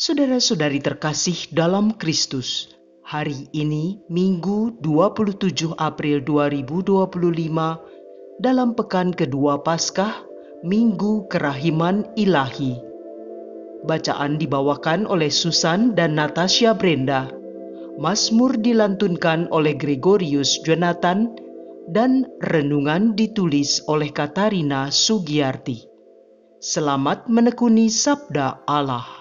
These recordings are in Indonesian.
Saudara-saudari terkasih dalam Kristus, hari ini Minggu 27 April 2025 dalam pekan kedua Paskah, Minggu Kerahiman Ilahi. Bacaan dibawakan oleh Susan dan Natasha Brenda. Mazmur dilantunkan oleh Gregorius Jonathan dan renungan ditulis oleh Katarina Sugiyarti. Selamat menekuni sabda Allah.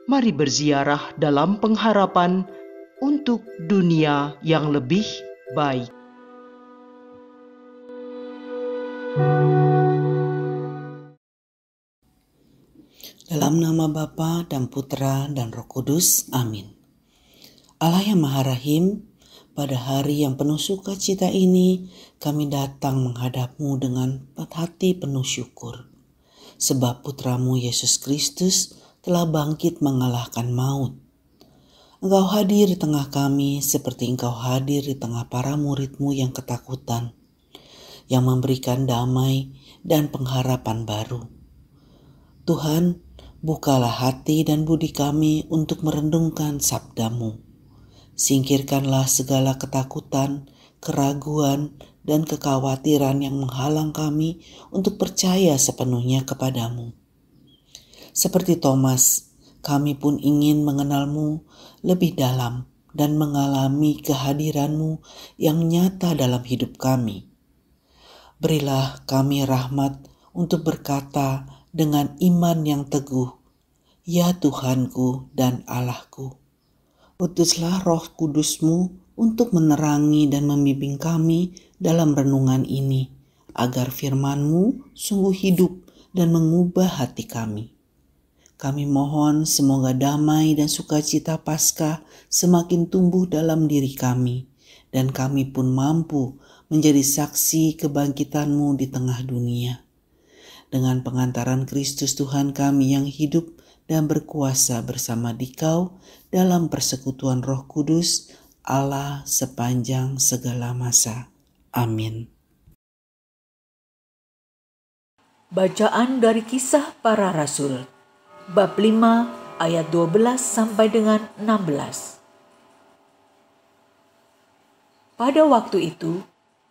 Mari berziarah dalam pengharapan untuk dunia yang lebih baik. Dalam nama Bapa dan Putra dan Roh Kudus, amin. Allah yang Maha Rahim, pada hari yang penuh sukacita ini, kami datang menghadap-Mu dengan hati penuh syukur. Sebab Putra-Mu Yesus Kristus telah bangkit mengalahkan maut. Engkau hadir di tengah kami seperti Engkau hadir di tengah para murid-Mu yang ketakutan, yang memberikan damai dan pengharapan baru. Tuhan, bukalah hati dan budi kami untuk merenungkan sabda-Mu. Singkirkanlah segala ketakutan, keraguan, dan kekhawatiran yang menghalang kami untuk percaya sepenuhnya kepadamu. Seperti Thomas, kami pun ingin mengenal-Mu lebih dalam dan mengalami kehadiran-Mu yang nyata dalam hidup kami. Berilah kami rahmat untuk berkata dengan iman yang teguh, "Ya Tuhanku dan Allahku." Utuslah Roh Kudus-Mu untuk menerangi dan membimbing kami dalam renungan ini, agar firman-Mu sungguh hidup dan mengubah hati kami. Kami mohon semoga damai dan sukacita Paskah semakin tumbuh dalam diri kami, dan kami pun mampu menjadi saksi kebangkitan-Mu di tengah dunia. Dengan pengantaran Kristus Tuhan kami yang hidup dan berkuasa bersama Dikau dalam persekutuan Roh Kudus, Allah sepanjang segala masa. Amin. Bacaan dari Kisah Para Rasul, bab 5 ayat 12 sampai dengan 16. Pada waktu itu,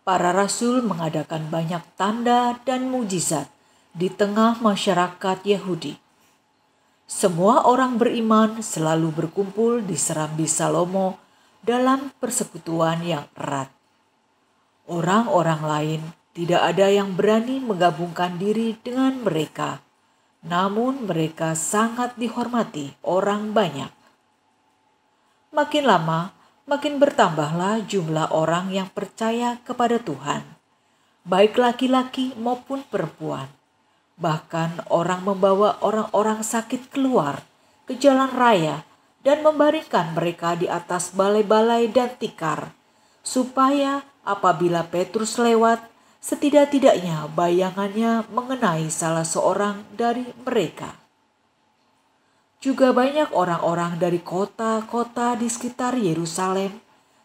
para rasul mengadakan banyak tanda dan mujizat di tengah masyarakat Yahudi. Semua orang beriman selalu berkumpul di Serambi Salomo dalam persekutuan yang erat. Orang-orang lain tidak ada yang berani menggabungkan diri dengan mereka, namun mereka sangat dihormati orang banyak. Makin lama, makin bertambahlah jumlah orang yang percaya kepada Tuhan, baik laki-laki maupun perempuan. Bahkan orang membawa orang-orang sakit keluar ke jalan raya dan membaringkan mereka di atas balai-balai dan tikar, supaya apabila Petrus lewat, setidak-tidaknya bayangannya mengenai salah seorang dari mereka. Juga banyak orang-orang dari kota-kota di sekitar Yerusalem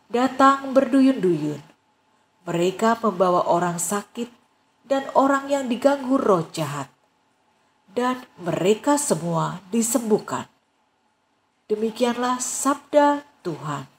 datang berduyun-duyun. Mereka membawa orang sakit dan orang yang diganggu roh jahat, dan mereka semua disembuhkan. Demikianlah sabda Tuhan.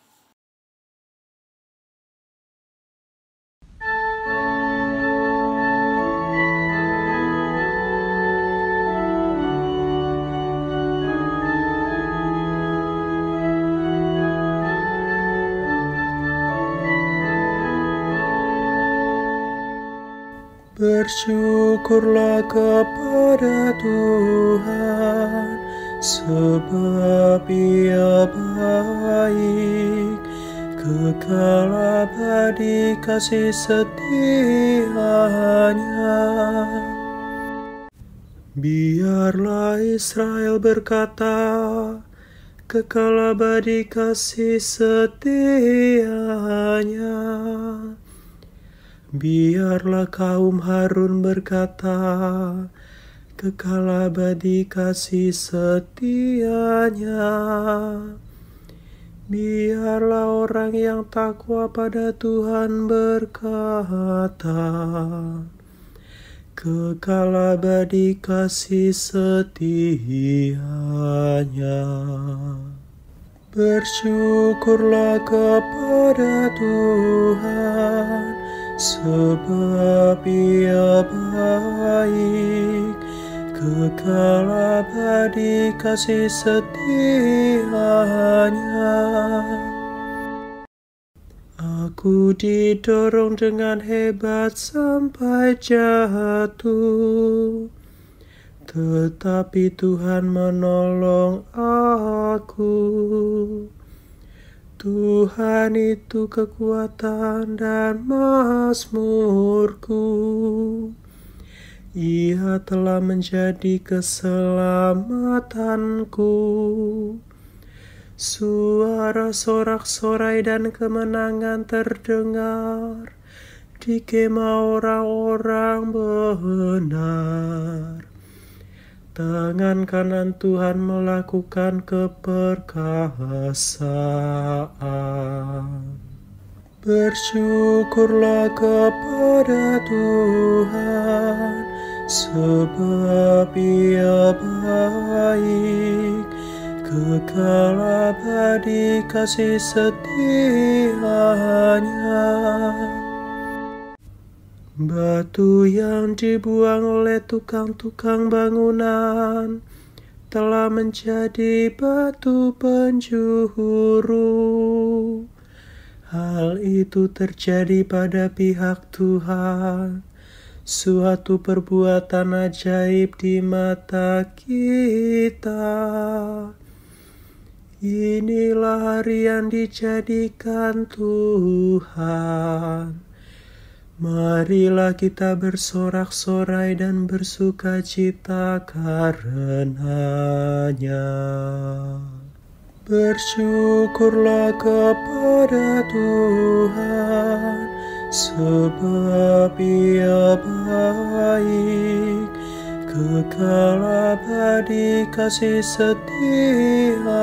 Bersyukurlah kepada Tuhan, sebab Ia baik, kekal abadi kasih setianya. Biarlah Israel berkata, kekal abadi kasih setianya. Biarlah kaum Harun berkata, kekal abadi kasih setianya. Biarlah orang yang takwa pada Tuhan berkata, kekal abadi kasih setianya. Bersyukurlah kepada Tuhan, sebab Ia baik, kekal abadi kasih setianya. Aku didorong dengan hebat sampai jatuh, tetapi Tuhan menolong aku. Tuhan itu kekuatan dan mazmurku. Ia telah menjadi keselamatanku. Suara sorak-sorai dan kemenangan terdengar di kemah orang-orang benar. Tangan kanan Tuhan melakukan keperkasaan. Bersyukurlah kepada Tuhan, sebab Ia baik, kekal abadi kasih setianya. Batu yang dibuang oleh tukang-tukang bangunan telah menjadi batu penjuru. Hal itu terjadi pada pihak Tuhan, suatu perbuatan ajaib di mata kita. Inilah hari yang dijadikan Tuhan. Marilah kita bersorak-sorai dan bersukacita karenanya. Bersyukurlah kepada Tuhan, sebab Ia baik, kekal abadi kasih setianya.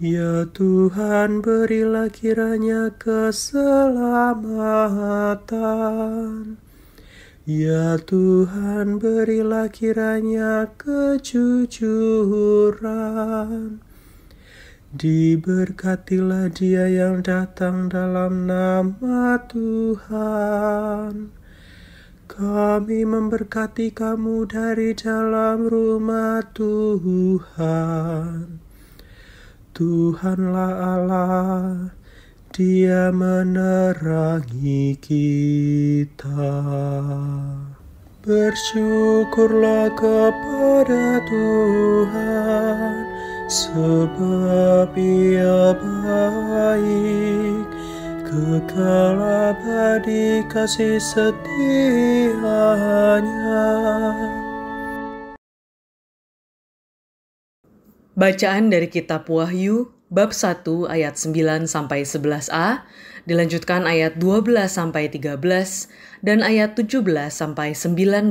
Ya Tuhan, berilah kiranya keselamatan. Ya Tuhan, berilah kiranya kejujuran. Diberkatilah Dia yang datang dalam nama Tuhan. Kami memberkati kamu dari dalam rumah Tuhan. Tuhanlah Allah, Dia menerangi kita. Bersyukurlah kepada Tuhan, sebab Ia baik, kekal abadi kasih setianya. Bacaan dari kitab Wahyu bab 1 ayat 9-11a, dilanjutkan ayat 12-13 dan ayat 17-19.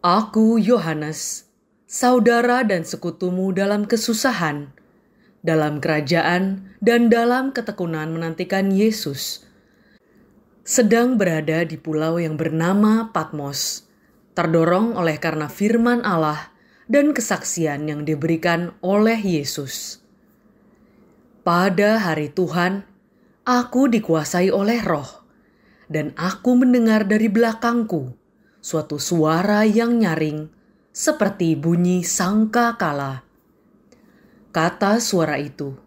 Aku Yohanes, saudara dan sekutumu dalam kesusahan, dalam kerajaan dan dalam ketekunan menantikan Yesus, sedang berada di pulau yang bernama Patmos, terdorong oleh karena firman Allah dan kesaksian yang diberikan oleh Yesus. Pada hari Tuhan, aku dikuasai oleh Roh, dan aku mendengar dari belakangku suatu suara yang nyaring seperti bunyi sangkakala. Kata suara itu,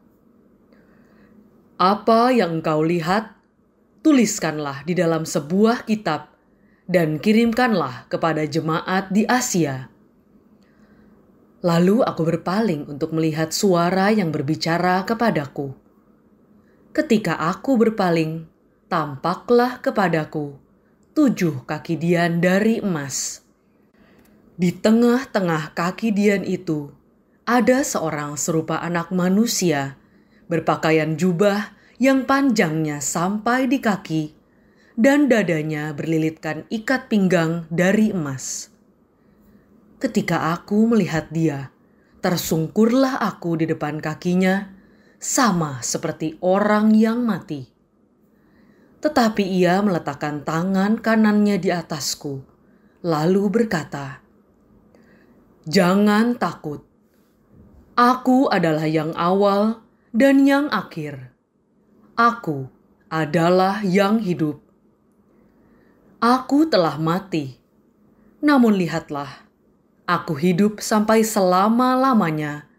"Apa yang engkau lihat, tuliskanlah di dalam sebuah kitab dan kirimkanlah kepada jemaat di Asia." Lalu aku berpaling untuk melihat suara yang berbicara kepadaku. Ketika aku berpaling, tampaklah kepadaku 7 kaki dian dari emas. Di tengah-tengah kaki dian itu ada seorang serupa anak manusia, berpakaian jubah yang panjangnya sampai di kaki, dan dadanya berlilitkan ikat pinggang dari emas. Ketika aku melihat dia, tersungkurlah aku di depan kakinya, sama seperti orang yang mati. Tetapi ia meletakkan tangan kanannya di atasku, lalu berkata, "Jangan takut. Aku adalah yang awal dan yang akhir. Aku adalah yang hidup. Aku telah mati, namun lihatlah, aku hidup sampai selama-lamanya,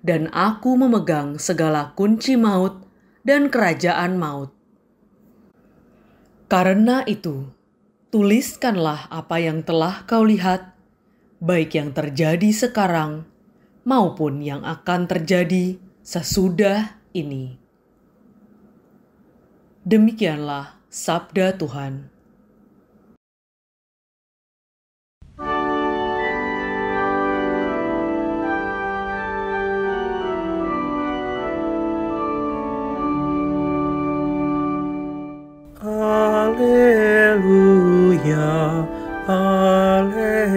dan aku memegang segala kunci maut dan kerajaan maut. Karena itu, tuliskanlah apa yang telah kau lihat, baik yang terjadi sekarang maupun yang akan terjadi sesudah ini." Demikianlah sabda Tuhan. Alleluia, alleluia,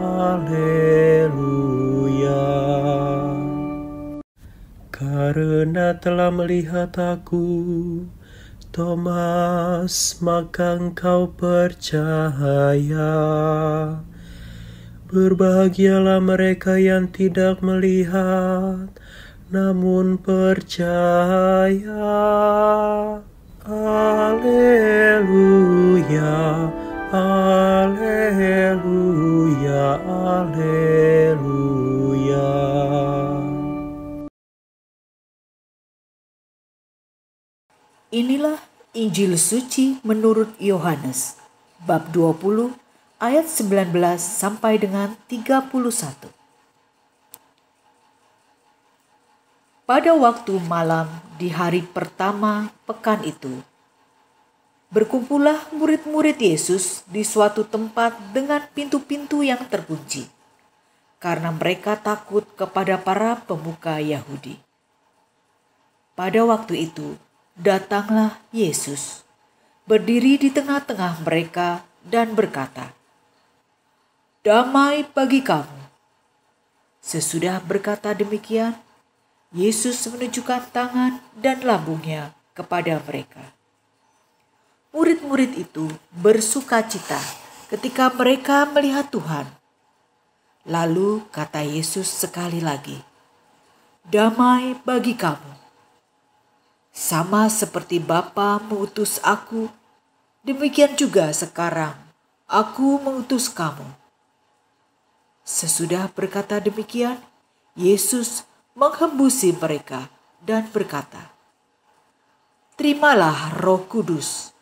alleluia. Karena telah melihat aku, Thomas, maka engkau percaya. Berbahagialah mereka yang tidak melihat, namun percaya. Alleluia, alleluia, alleluia. Inilah Injil suci menurut Yohanes, bab 20 ayat 19 sampai dengan 31. Pada waktu malam di hari pertama pekan itu, berkumpullah murid-murid Yesus di suatu tempat dengan pintu-pintu yang terkunci, karena mereka takut kepada para pemuka Yahudi. Pada waktu itu, datanglah Yesus, berdiri di tengah-tengah mereka dan berkata, "Damai bagi kamu." Sesudah berkata demikian, Yesus menunjukkan tangan dan lambungnya kepada mereka. Murid-murid itu bersukacita ketika mereka melihat Tuhan. Lalu kata Yesus sekali lagi, "Damai bagi kamu. Sama seperti Bapa mengutus aku, demikian juga sekarang aku mengutus kamu." Sesudah berkata demikian, Yesus menghembusi mereka dan berkata, "Terimalah Roh Kudus.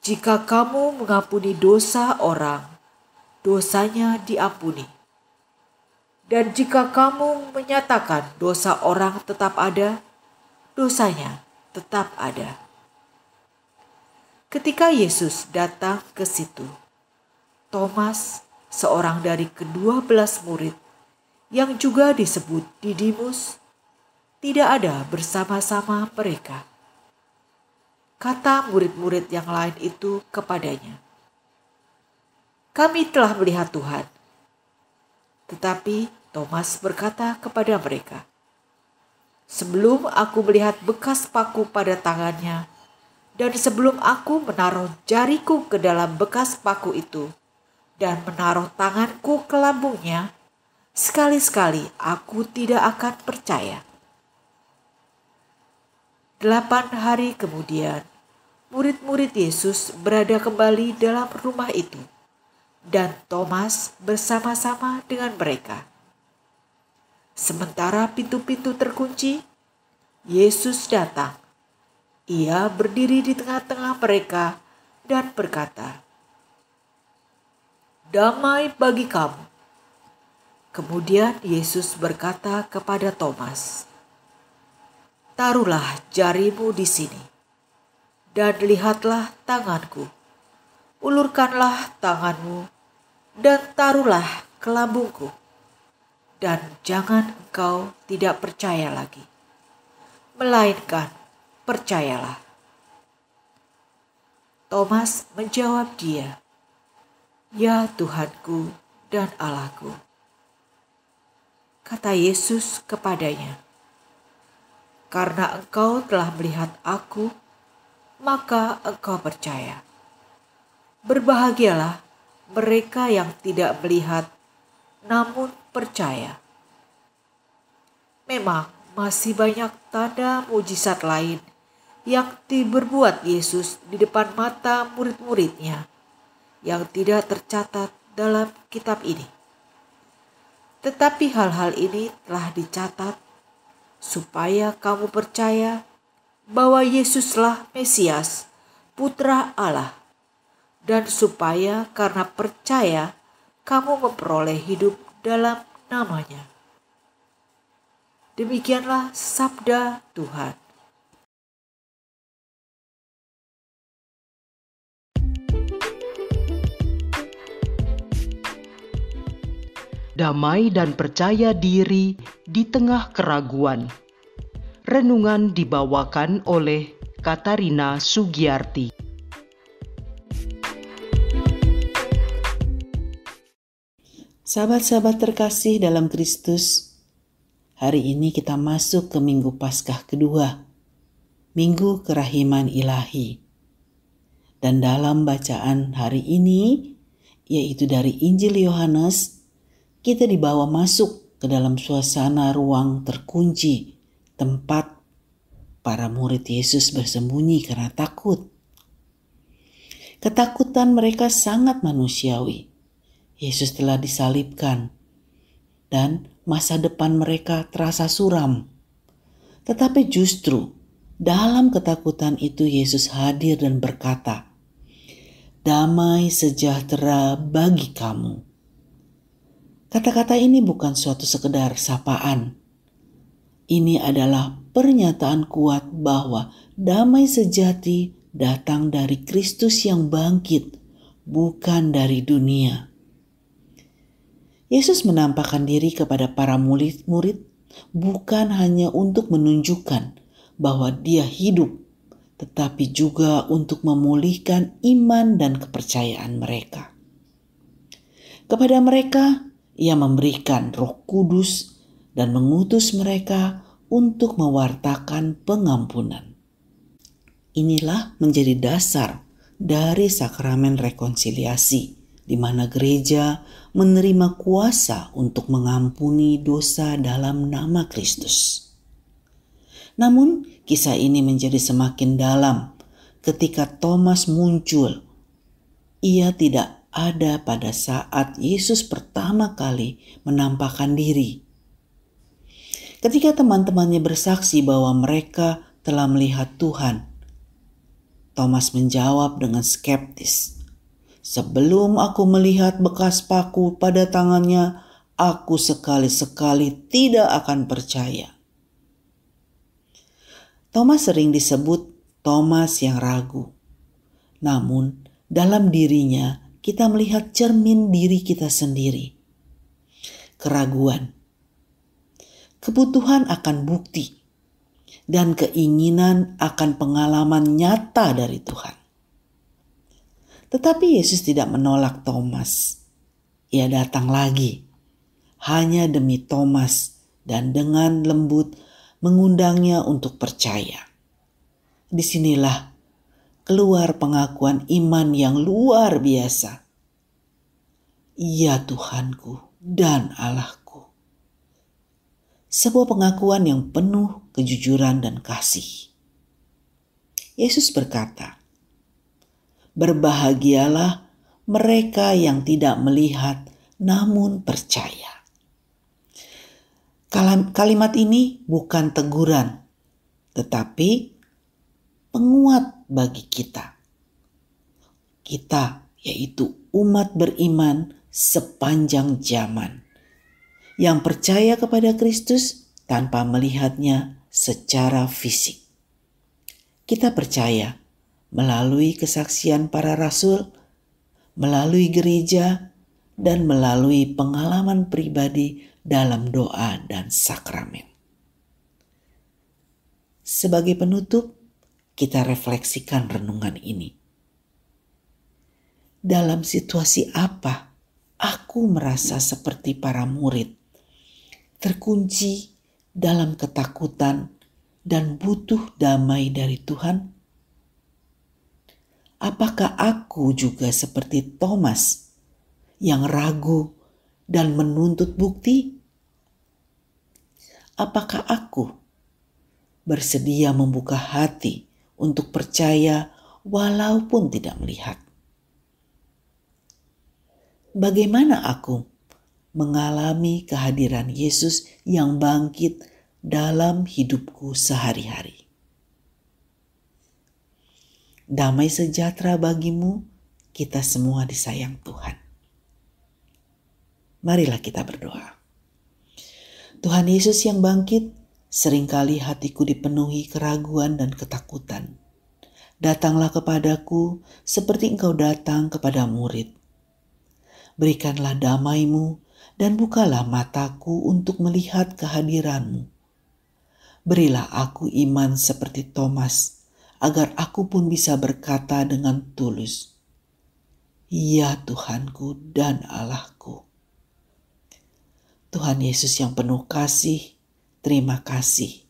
Jika kamu mengampuni dosa orang, dosanya diampuni. Dan jika kamu menyatakan dosa orang tetap ada, dosanya tetap ada." Ketika Yesus datang ke situ, Thomas, seorang dari ke-12 murid, yang juga disebut Didimus, tidak ada bersama-sama mereka. Kata murid-murid yang lain itu kepadanya, "Kami telah melihat Tuhan." Tetapi Thomas berkata kepada mereka, "Sebelum aku melihat bekas paku pada tangannya, dan sebelum aku menaruh jariku ke dalam bekas paku itu, dan menaruh tanganku ke lambungnya, sekali-sekali aku tidak akan percaya." 8 hari kemudian, murid-murid Yesus berada kembali dalam rumah itu, dan Thomas bersama-sama dengan mereka. Sementara pintu-pintu terkunci, Yesus datang. Ia berdiri di tengah-tengah mereka dan berkata, "Damai bagi kamu." Kemudian Yesus berkata kepada Thomas, "Taruhlah jarimu di sini, dan lihatlah tanganku. Ulurkanlah tanganmu, dan taruhlah ke lambungku. Dan jangan engkau tidak percaya lagi, melainkan percayalah." Thomas menjawab dia, "Ya Tuhanku dan Allahku." Kata Yesus kepadanya, "Karena engkau telah melihat aku, maka engkau percaya. Berbahagialah mereka yang tidak melihat namun percaya. Memang masih banyak tanda mujizat lain yang diperbuat Yesus di depan mata murid-muridnya yang tidak tercatat dalam kitab ini. Tetapi hal-hal ini telah dicatat supaya kamu percaya bahwa Yesuslah Mesias, Putra Allah, dan supaya karena percaya kamu memperoleh hidup dalam namanya. Demikianlah sabda Tuhan. Damai dan percaya diri di tengah keraguan. Renungan dibawakan oleh Katarina Sugiyarti. Sahabat-sahabat terkasih dalam Kristus, hari ini kita masuk ke Minggu Paskah kedua, Minggu Kerahiman Ilahi. Dan dalam bacaan hari ini, yaitu dari Injil Yohanes, kita dibawa masuk ke dalam suasana ruang terkunci, tempat para murid Yesus bersembunyi karena takut. Ketakutan mereka sangat manusiawi. Yesus telah disalibkan dan masa depan mereka terasa suram. Tetapi justru dalam ketakutan itu Yesus hadir dan berkata, "Damai sejahtera bagi kamu." Kata-kata ini bukan suatu sekedar sapaan. Ini adalah pernyataan kuat bahwa damai sejati datang dari Kristus yang bangkit, bukan dari dunia. Yesus menampakkan diri kepada para murid-murid bukan hanya untuk menunjukkan bahwa Dia hidup, tetapi juga untuk memulihkan iman dan kepercayaan mereka. Kepada mereka, Ia memberikan Roh Kudus dan mengutus mereka untuk mewartakan pengampunan. Inilah menjadi dasar dari sakramen rekonsiliasi, di mana gereja menerima kuasa untuk mengampuni dosa dalam nama Kristus. Namun, kisah ini menjadi semakin dalam ketika Thomas muncul. Ia tidak ada pada saat Yesus pertama kali menampakkan diri. Ketika teman-temannya bersaksi bahwa mereka telah melihat Tuhan, Thomas menjawab dengan skeptis, "Sebelum aku melihat bekas paku pada tangannya, aku sekali-sekali tidak akan percaya." Thomas sering disebut Thomas yang ragu. Namun, dalam dirinya kita melihat cermin diri kita sendiri. Keraguan, kebutuhan akan bukti, dan keinginan akan pengalaman nyata dari Tuhan. Tetapi Yesus tidak menolak Thomas. Ia datang lagi, hanya demi Thomas, dan dengan lembut mengundangnya untuk percaya. Disinilah keluar pengakuan iman yang luar biasa. "Ia Tuhanku dan Allahku." Sebuah pengakuan yang penuh kejujuran dan kasih. Yesus berkata, "Berbahagialah mereka yang tidak melihat namun percaya." Kalimat ini bukan teguran, tetapi penguat bagi kita. Kita, yaitu umat beriman sepanjang zaman, yang percaya kepada Kristus tanpa melihatnya secara fisik. Kita percaya melalui kesaksian para rasul, melalui gereja, dan melalui pengalaman pribadi dalam doa dan sakramen. Sebagai penutup, kita refleksikan renungan ini. Dalam situasi apa aku merasa seperti para murid, terkunci dalam ketakutan dan butuh damai dari Tuhan? apakah aku juga seperti Thomas yang ragu dan menuntut bukti? Apakah aku bersedia membuka hati untuk percaya walaupun tidak melihat? Bagaimana aku mengalami kehadiran Yesus yang bangkit dalam hidupku sehari-hari? Damai sejahtera bagimu, kita semua disayang Tuhan. Marilah kita berdoa. Tuhan Yesus yang bangkit, seringkali hatiku dipenuhi keraguan dan ketakutan. Datanglah kepadaku seperti Engkau datang kepada murid. Berikanlah damai-Mu dan bukalah mataku untuk melihat kehadiran-Mu. Berilah aku iman seperti Thomas, agar aku pun bisa berkata dengan tulus, "Ya Tuhanku dan Allahku." Tuhan Yesus yang penuh kasih, terima kasih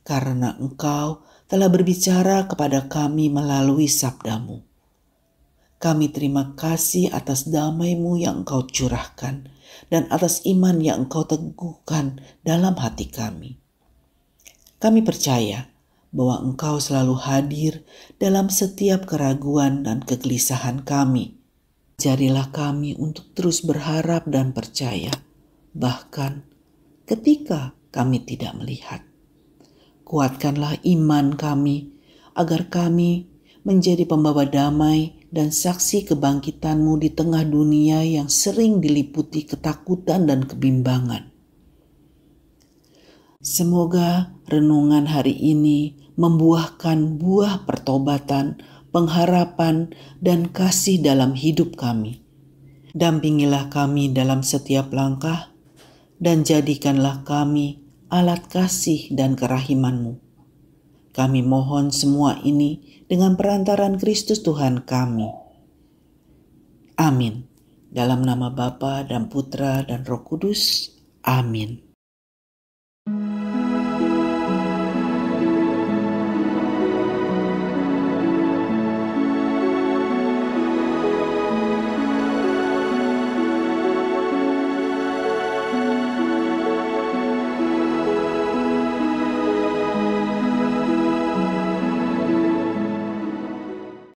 karena Engkau telah berbicara kepada kami melalui sabda-Mu. Kami terima kasih atas damai-Mu yang Engkau curahkan dan atas iman yang Engkau teguhkan dalam hati kami. Kami percaya bahwa Engkau selalu hadir dalam setiap keraguan dan kegelisahan kami. Jadilah kami untuk terus berharap dan percaya, bahkan ketika kami tidak melihat. Kuatkanlah iman kami agar kami menjadi pembawa damai dan saksi kebangkitan-Mu di tengah dunia yang sering diliputi ketakutan dan kebimbangan. Semoga renungan hari ini membuahkan buah pertobatan, pengharapan, dan kasih dalam hidup kami. Dampingilah kami dalam setiap langkah, dan jadikanlah kami alat kasih dan kerahiman-Mu. Kami mohon semua ini dengan perantaran Kristus Tuhan kami. Amin. Dalam nama Bapa dan Putra dan Roh Kudus. Amin.